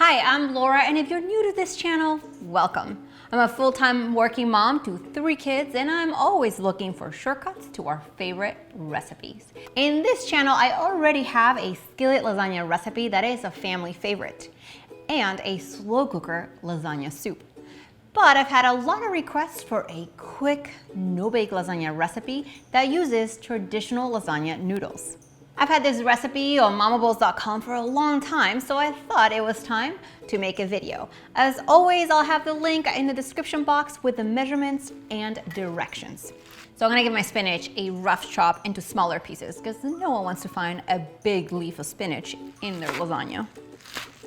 Hi, I'm Laura, and if you're new to this channel, welcome. I'm a full-time working mom to 3 kids, and I'm always looking for shortcuts to our favorite recipes. In this channel, I already have a skillet lasagna recipe that is a family favorite, and a slow cooker lasagna soup. But I've had a lot of requests for a quick no-bake lasagna recipe that uses traditional lasagna noodles. I've had this recipe on MOMables.com for a long time, so I thought it was time to make a video. As always, I'll have the link in the description box with the measurements and directions. So I'm gonna give my spinach a rough chop into smaller pieces because no one wants to find a big leaf of spinach in their lasagna.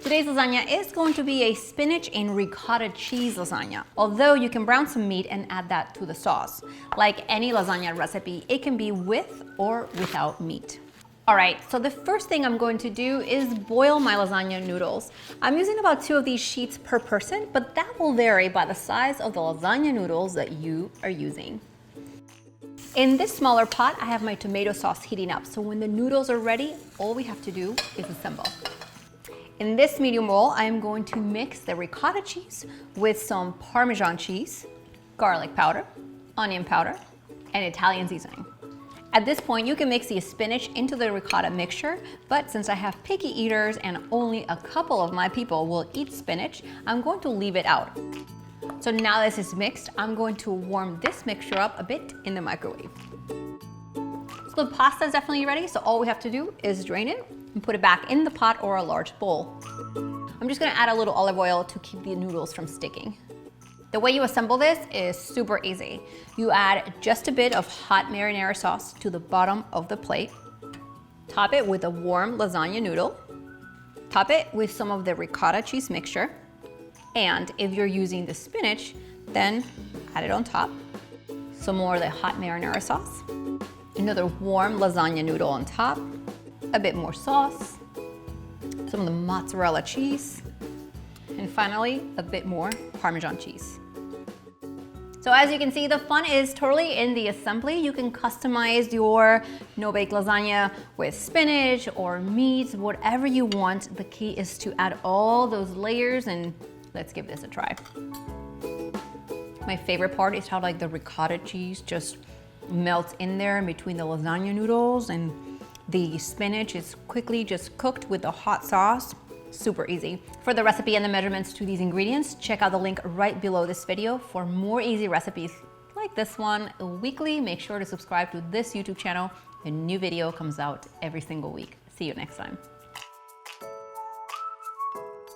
Today's lasagna is going to be a spinach and ricotta cheese lasagna, although you can brown some meat and add that to the sauce. Like any lasagna recipe, it can be with or without meat. All right, so the first thing I'm going to do is boil my lasagna noodles. I'm using about 2 of these sheets per person, but that will vary by the size of the lasagna noodles that you are using. In this smaller pot, I have my tomato sauce heating up, so when the noodles are ready, all we have to do is assemble. In this medium bowl, I am going to mix the ricotta cheese with some Parmesan cheese, garlic powder, onion powder, and Italian seasoning. At this point, you can mix the spinach into the ricotta mixture, but since I have picky eaters and only a couple of my people will eat spinach, I'm going to leave it out. So now this is mixed, I'm going to warm this mixture up a bit in the microwave. So the pasta is definitely ready, so all we have to do is drain it and put it back in the pot or a large bowl. I'm just gonna add a little olive oil to keep the noodles from sticking. The way you assemble this is super easy. You add just a bit of hot marinara sauce to the bottom of the plate, top it with a warm lasagna noodle, top it with some of the ricotta cheese mixture, and if you're using the spinach, then add it on top. Some more of the hot marinara sauce, another warm lasagna noodle on top, a bit more sauce, some of the mozzarella cheese, and finally, a bit more Parmesan cheese. So as you can see, the fun is totally in the assembly. You can customize your no-bake lasagna with spinach or meat, whatever you want. The key is to add all those layers, and let's give this a try. My favorite part is how the ricotta cheese just melts in there in between the lasagna noodles, and the spinach is quickly just cooked with the hot sauce. Super easy. For the recipe and the measurements to these ingredients, check out the link right below this video. For more easy recipes like this one weekly, make sure to subscribe to this YouTube channel. A new video comes out every single week. See you next time.